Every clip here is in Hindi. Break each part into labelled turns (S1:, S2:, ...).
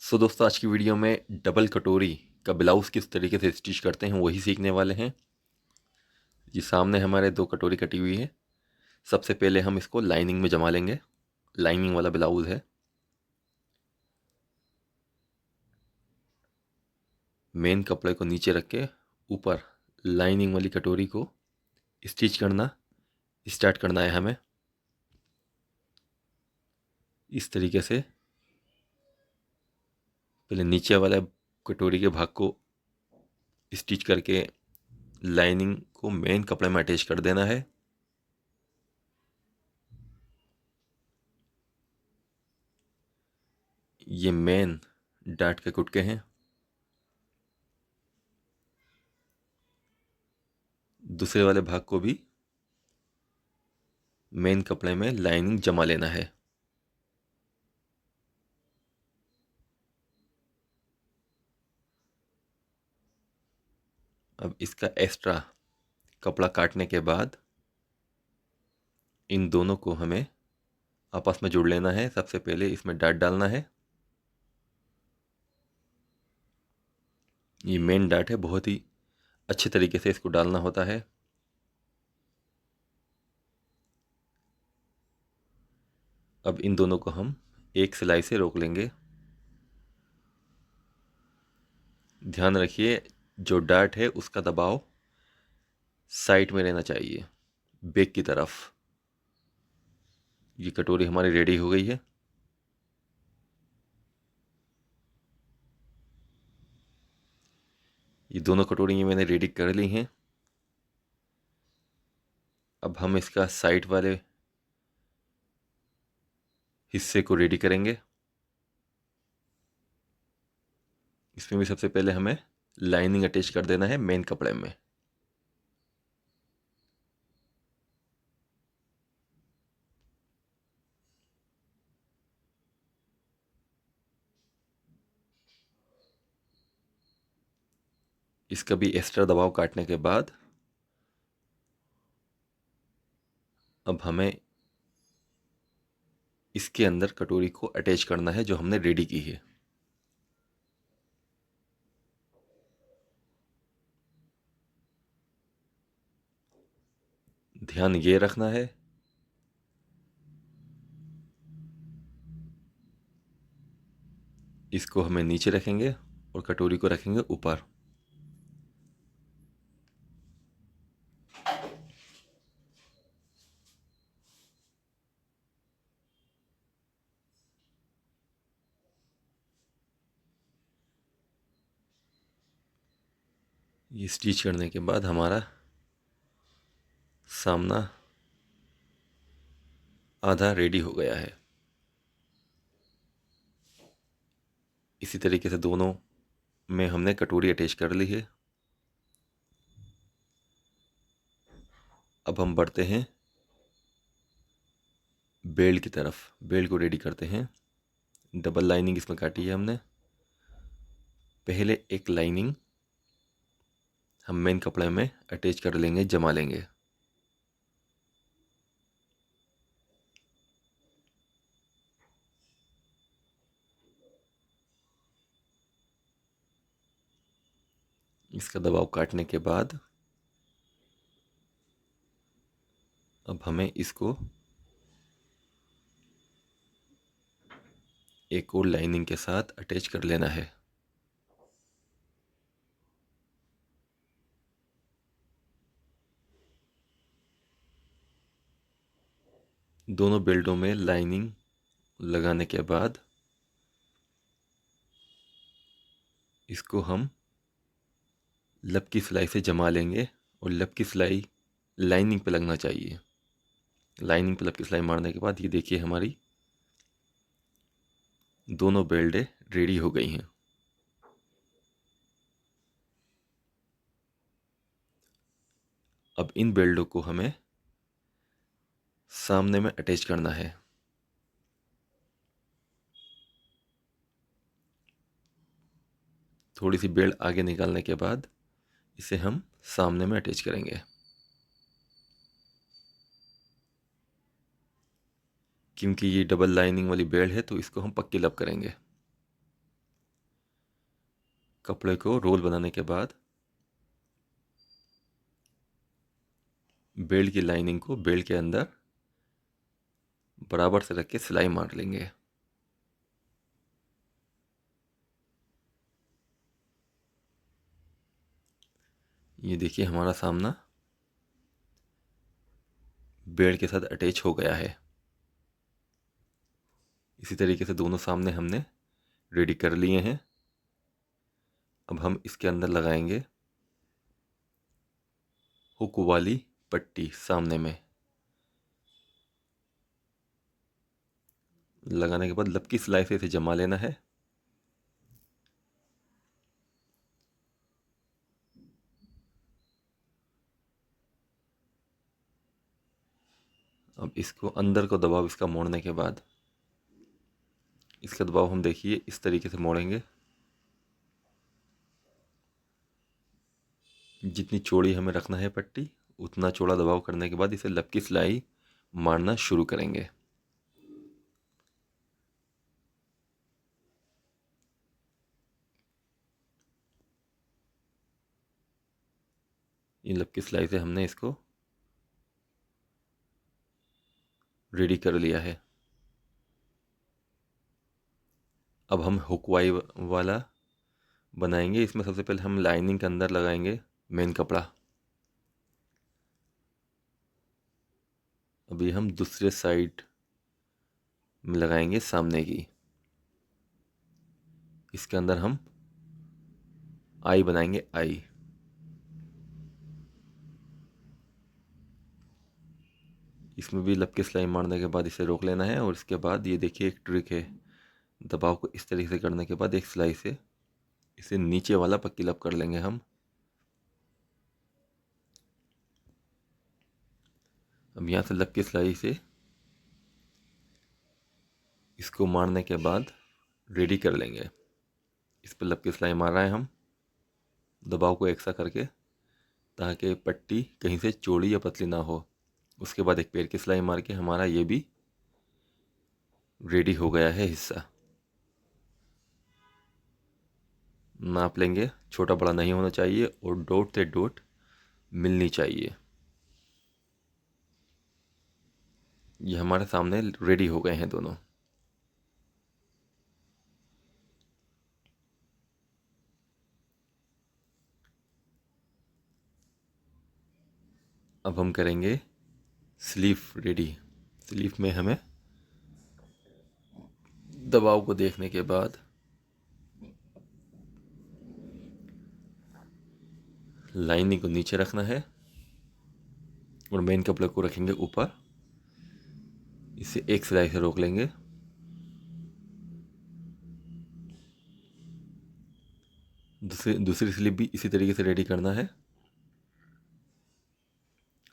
S1: दोस्तों, आज की वीडियो में डबल कटोरी का ब्लाउज़ किस तरीके से स्टिच करते हैं वही सीखने वाले हैं। जी, सामने हमारे दो कटोरी कटी हुई है। सबसे पहले हम इसको लाइनिंग में जमा लेंगे। लाइनिंग वाला ब्लाउज़ है। मेन कपड़े को नीचे रख के ऊपर लाइनिंग वाली कटोरी को स्टिच करना स्टार्ट करना है हमें। इस तरीके से पहले नीचे वाला कटोरी के भाग को स्टिच करके लाइनिंग को मेन कपड़े में अटैच कर देना है। ये मेन डार्ट के कुटके हैं। दूसरे वाले भाग को भी मेन कपड़े में लाइनिंग जमा लेना है। अब इसका एक्स्ट्रा कपड़ा काटने के बाद इन दोनों को हमें आपस में जोड़ लेना है। सबसे पहले इसमें डाट डालना है। ये मेन डाट है, बहुत ही अच्छे तरीके से इसको डालना होता है। अब इन दोनों को हम एक सिलाई से रोक लेंगे। ध्यान रखिए, जो डाट है उसका दबाव साइड में रहना चाहिए, बैक की तरफ। ये कटोरी हमारी रेडी हो गई है। ये दोनों कटोरी ये मैंने रेडी कर ली हैं। अब हम इसका साइड वाले हिस्से को रेडी करेंगे। इसमें भी सबसे पहले हमें लाइनिंग अटैच कर देना है मेन कपड़े में। इसका भी एक्स्ट्रा दबाव काटने के बाद अब हमें इसके अंदर कटोरी को अटैच करना है जो हमने रेडी की है। ध्यान ये रखना है इसको हमें नीचे रखेंगे और कटोरी को रखेंगे ऊपर। ये स्टिच करने के बाद हमारा सामना आधा रेडी हो गया है। इसी तरीके से दोनों में हमने कटोरी अटैच कर ली है। अब हम बढ़ते हैं बेल्ट की तरफ। बेल्ट को रेडी करते हैं। डबल लाइनिंग इसमें काटी है हमने। पहले एक लाइनिंग हम मेन कपड़े में अटैच कर लेंगे, जमा लेंगे। इसका दबाव काटने के बाद अब हमें इसको एक और लाइनिंग के साथ अटैच कर लेना है। दोनों बेल्टों में लाइनिंग लगाने के बाद इसको हम लब की सिलाई से जमा लेंगे और लब की सिलाई लाइनिंग पे लगना चाहिए। लाइनिंग पे लब की सिलाई मारने के बाद ये देखिए हमारी दोनों बेल्टें रेडी हो गई हैं। अब इन बेल्टों को हमें सामने में अटैच करना है। थोड़ी सी बेल्ट आगे निकालने के बाद इसे हम सामने में अटैच करेंगे। क्योंकि ये डबल लाइनिंग वाली बेल्ट है तो इसको हम पक्की लब करेंगे। कपड़े को रोल बनाने के बाद बेल्ट की लाइनिंग को बेल्ट के अंदर बराबर से रख के सिलाई मार लेंगे। ये देखिए हमारा सामना बेल्ट के साथ अटैच हो गया है। इसी तरीके से दोनों सामने हमने रेडी कर लिए हैं। अब हम इसके अंदर लगाएंगे हुक वाली पट्टी। सामने में लगाने के बाद लपकी सिलाई से इसे जमा लेना है। अब इसको अंदर को दबाव इसका मोड़ने के बाद इसका दबाव हम देखिए इस तरीके से मोड़ेंगे। जितनी चौड़ी हमें रखना है पट्टी, उतना चौड़ा दबाव करने के बाद इसे लपकी सिलाई मारना शुरू करेंगे। इन लपकी सिलाई से हमने इसको रेडी कर लिया है। अब हम हुक वाला बनाएंगे। इसमें सबसे पहले हम लाइनिंग के अंदर लगाएंगे मेन कपड़ा। अभी हम दूसरे साइड में लगाएंगे सामने की। इसके अंदर हम आई बनाएंगे। आई इसमें भी लपके सिलाई मारने के बाद इसे रोक लेना है। और इसके बाद ये देखिए एक ट्रिक है, दबाव को इस तरीके से करने के बाद एक सिलाई से इसे नीचे वाला पक्की लप कर लेंगे हम। अब यहाँ से लपकी सिलाई से इसको मारने के बाद रेडी कर लेंगे। इस पर लपकी सिलाई मार रहे हैं हम दबाव को एक सा करके, ताकि पट्टी कहीं से चौड़ी या पतली ना हो। उसके बाद एक पैर की सिलाई मार के हमारा ये भी रेडी हो गया है हिस्सा। नाप लेंगे, छोटा बड़ा नहीं होना चाहिए और डॉट से डॉट मिलनी चाहिए। ये हमारे सामने रेडी हो गए हैं दोनों। अब हम करेंगे स्लीव रेडी। स्लीव में हमें दबाव को देखने के बाद लाइनिंग को नीचे रखना है और मेन कपड़े को रखेंगे ऊपर। इसे एक सिलाई से रोक लेंगे। दूसरी स्लीव भी इसी तरीके से रेडी करना है।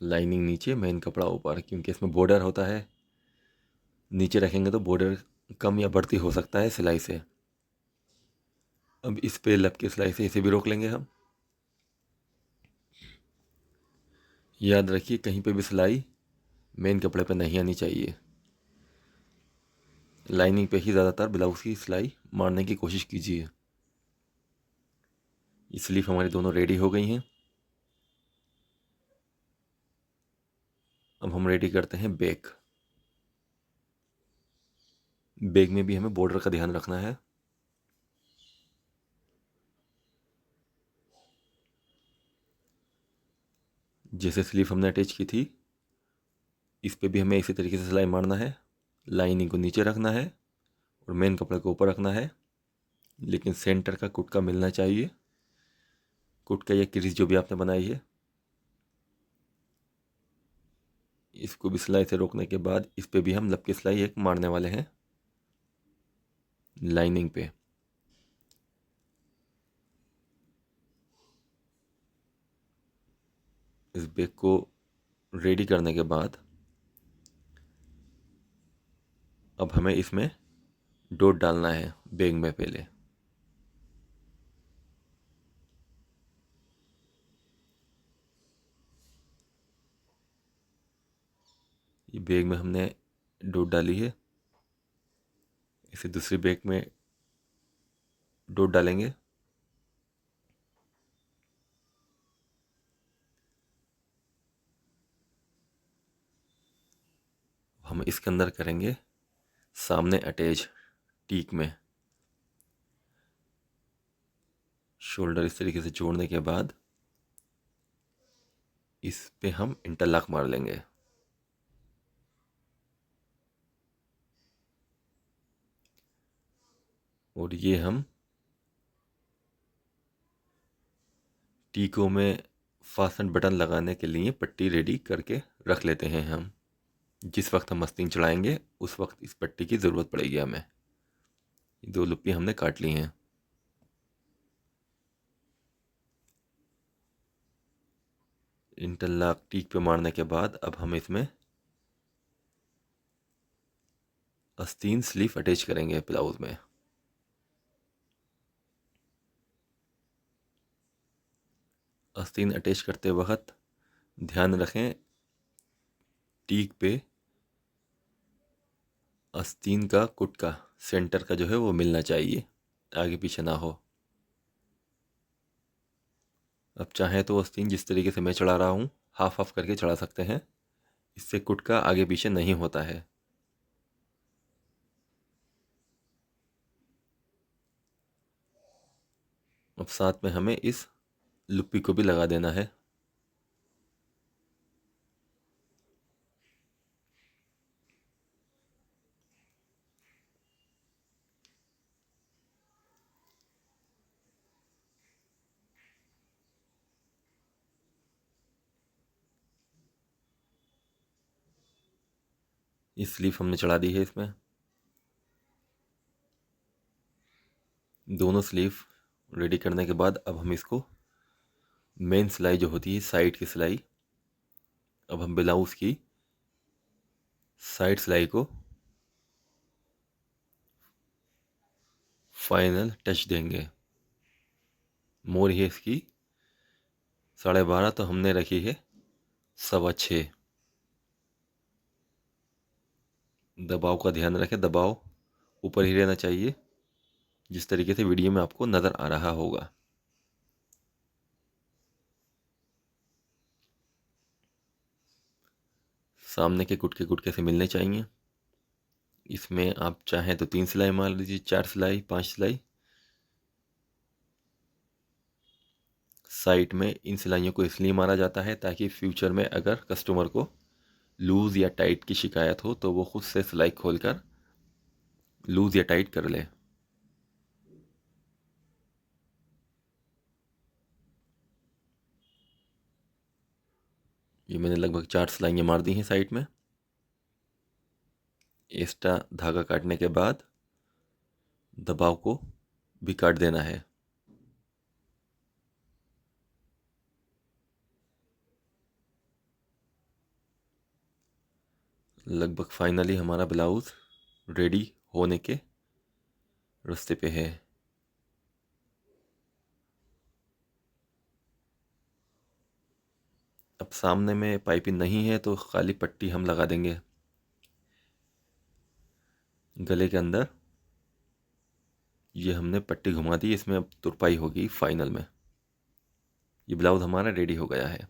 S1: लाइनिंग नीचे, मेन कपड़ा ऊपर, क्योंकि इसमें बॉर्डर होता है। नीचे रखेंगे तो बॉर्डर कम या बढ़ती हो सकता है सिलाई से। अब इस पे लपके सिलाई से इसे भी रोक लेंगे हम। याद रखिए कहीं पे भी सिलाई मेन कपड़े पे नहीं आनी चाहिए। लाइनिंग पे ही ज़्यादातर ब्लाउज की सिलाई मारने की कोशिश कीजिए। ये स्लीव हमारी दोनों रेडी हो गई हैं। अब हम रेडी करते हैं बैक। बैक में भी हमें बॉर्डर का ध्यान रखना है। जैसे स्लीव हमने अटैच की थी, इस पे भी हमें इसी तरीके से सिलाई मारना है। लाइनिंग को नीचे रखना है और मेन कपड़े को ऊपर रखना है, लेकिन सेंटर का कुट का मिलना चाहिए। कुट का या क्रीज जो भी आपने बनाई है, इसको भी सिलाई से रोकने के बाद इस पे भी हम लपके सिलाई एक मारने वाले हैं लाइनिंग पे। इस बैग को रेडी करने के बाद अब हमें इसमें डॉट डालना है बैग में। पहले ये बैग में हमने डॉट डाली है। इसे दूसरी बैग में डॉट डालेंगे। इसके अंदर करेंगे सामने अटैच टीक में। शोल्डर इस तरीके से जोड़ने के बाद इस पे हम इंटरलॉक मार लेंगे। और ये हम टीकों में फास्टन बटन लगाने के लिए पट्टी रेडी करके रख लेते हैं हम। जिस वक्त हम आस्तीन चढ़ाएंगे उस वक्त इस पट्टी की ज़रूरत पड़ेगी हमें। 2 लुप्पी हमने काट ली हैं। इंटरलॉक टीक पे मारने के बाद अब हम इसमें आस्तीन स्लीव अटैच करेंगे ब्लाउज में। आस्तीन अटैच करते वक्त ध्यान रखें टीक पे आस्तीन का कुट का सेंटर का जो है वो मिलना चाहिए, आगे पीछे ना हो। अब चाहे तो आस्तीन जिस तरीके से मैं चढ़ा रहा हूँ हाफ हाफ करके चढ़ा सकते हैं, इससे कुट का आगे पीछे नहीं होता है। अब साथ में हमें इस लुप्पी को भी लगा देना है। इस स्लीव हमने चढ़ा दी है। इसमें दोनों स्लीव रेडी करने के बाद अब हम इसको मेन सिलाई जो होती है साइड की सिलाई, अब हम ब्लाउज की साइड सिलाई को फाइनल टच देंगे। मोर है इसकी 12.5, तो हमने रखी है 6.25। दबाव का ध्यान रखें, दबाव ऊपर ही रहना चाहिए जिस तरीके से वीडियो में आपको नज़र आ रहा होगा। सामने के गुटके से मिलने चाहिए। इसमें आप चाहें तो 3 सिलाई मार लीजिए, 4 सिलाई, 5 सिलाई। साइड में इन सिलाइयों को इसलिए मारा जाता है ताकि फ्यूचर में अगर कस्टमर को लूज़ या टाइट की शिकायत हो तो वो खुद से सिलाई खोलकर लूज़ या टाइट कर ले। ये मैंने लगभग 4 सिलाइयाँ मार दी हैं साइड में। एक्स्ट्रा धागा काटने के बाद दबाव को भी काट देना है। लगभग फाइनली हमारा ब्लाउज़ रेडी होने के रास्ते पे है। अब सामने में पाइपिंग नहीं है तो खाली पट्टी हम लगा देंगे गले के अंदर। ये हमने पट्टी घुमा दी, इसमें अब तुरपाई होगी फाइनल में। ये ब्लाउज़ हमारा रेडी हो गया है।